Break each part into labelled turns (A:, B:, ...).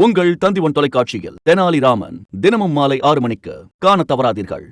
A: உங்கள் தந்திவன் தொலைக்காட்சியில் தெனாலிராமன் தினமும் மாலை 6 மணிக்கு காணத் தவறாதீர்கள்.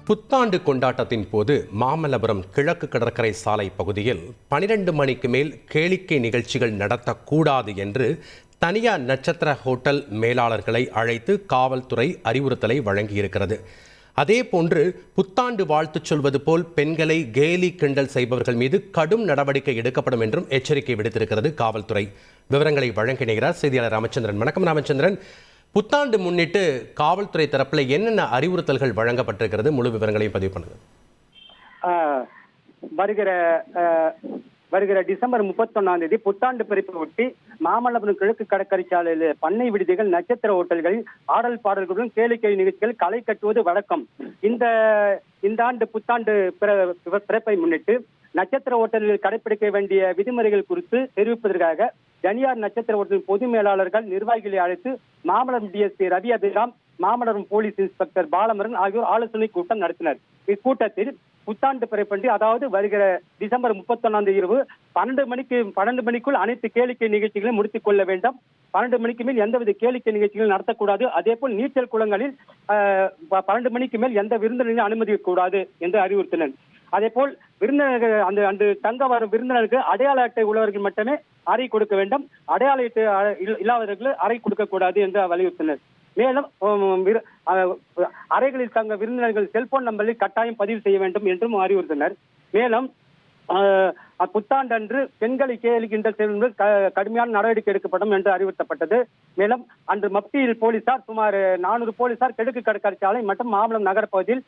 B: புத்தாண்டு கொண்டாட்டத்தின் போது மாமல்லபுரம் கிழக்கு கடற்கரை சாலை பகுதியில் 12 மணிக்கு மேல் கேளிக்கை நிகழ்ச்சிகள் நடத்தக்கூடாது என்று தனியார் நட்சத்திர ஹோட்டல் மேலாளர்களை அழைத்து காவல்துறை அறிவுறுத்தலை வழங்கியிருக்கிறது. அதேபோன்று புத்தாண்டு வாழ்த்து சொல்வது போல் பெண்களை கேலி கிண்டல் செய்பவர்கள் மீது கடும் நடவடிக்கை எடுக்கப்படும் என்றும் எச்சரிக்கை விடுத்திருக்கிறது காவல்துறை. விவரங்களை வழங்கினார் செய்தியாளர் ராமச்சந்திரன். வணக்கம் ராமச்சந்திரன். புத்தாண்டு முன்னிட்டு காவல்துறை தரப்பில் என்னென்ன அறிவுறுத்தல்கள் வழங்கப்பட்டிருக்கிறது? முழு விவரங்களையும் பதிவு பண்ணுங்க.
C: வருகிற டிசம்பர் 31 புத்தாண்டு பிறப்பை ஒட்டி மாமல்லபுரம் கிழக்கு கடற்கரை சாலையில் பண்ணை விடுதிகள், நட்சத்திர ஹோட்டல்களில் ஆடல் பாடல்களுடன் கேளிக்கை நிகழ்ச்சிகள் களை கட்டுவது வழக்கம். இந்த ஆண்டு புத்தாண்டு பிறப்பை முன்னிட்டு நட்சத்திர ஹோட்டலில் கடைபிடிக்க வேண்டிய விதிமுறைகள் குறித்து தெரிவிப்பதற்காக தனியார் நட்சத்திர ஹோட்டலின் பொது மேலாளர்கள் நிர்வாகிகளை அழைத்து Mamallapuram DSP Ravi Abhiram, Mamallapuram police inspector Balamurugan ஆகியோர் ஆலோசனை கூட்டம் நடத்தினர். இக்கூட்டத்தில் புத்தாண்டு பிறப்பன்றி, அதாவது வருகிற டிசம்பர் 31 இரவு 12 மணிக்குள் அனைத்து கேளிக்கை நிகழ்ச்சிகளையும் முடித்துக் கொள்ள வேண்டும். 12 மணிக்கு மேல் எந்தவித கேளிக்கை நிகழ்ச்சிகளும் நடத்தக்கூடாது. அதே போல் நீச்சல் குளங்களில் 12 மணிக்கு மேல் எந்த விருந்தினரையும் அனுமதிக்க கூடாது என்று அறிவுறுத்தினர். அதே போல் விருந்தினர்கள் அந்த தங்க வரும் விருந்தினருக்கு அடையாள அட்டை உள்ளவர்கள் மட்டுமே அறை கொடுக்க வேண்டும். அடையாள அட்டை இல்லாதவர்கள் அறை கொடுக்க கூடாது என்று வலியுறுத்தினர். மேலும் அறைகளில் தங்க விருந்தினர்கள் செல்போன் நம்பரில் கட்டாயம் பதிவு செய்ய வேண்டும் என்றும் அறிவுறுத்தினர். மேலும் புத்தாண்டு அன்று பெண்களை கேலி கிண்டல் செய்வது கடுமையான நடவடிக்கை எடுக்கப்படும் என்று அறிவுறுத்தப்பட்டது. மேலும் அன்று மப்டியில் போலீசார் சுமார் 400 போலீசார் கிழக்கு கடற்கரை சாலை மற்றும் மாமல்லம் நகர பகுதியில்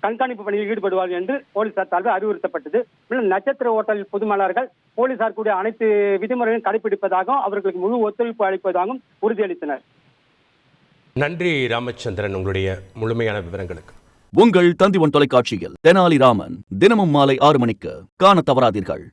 C: கண்காணிப்பு பணியில் ஈடுபடுவார்கள் என்று போலீசார் சார்பில் அறிவுறுத்தப்பட்டது. நட்சத்திர ஹோட்டல் பொதுமேலாளர்கள் போலீசார் கூடிய அனைத்து விதிமுறைகளையும் கடைபிடிப்பதாகவும் அவர்களுக்கு முழு ஒத்துழைப்பு அளிப்பதாகவும் உறுதியளித்தனர்.
B: நன்றி ராமச்சந்திரன், உங்களுடைய முழுமையான விவரங்களுக்கு.
A: உங்கள் தந்திவன் தொலைக்காட்சியில் தெனாலிராமன் தினமும் மாலை 6 மணிக்கு காணத் தவறாதீர்கள்.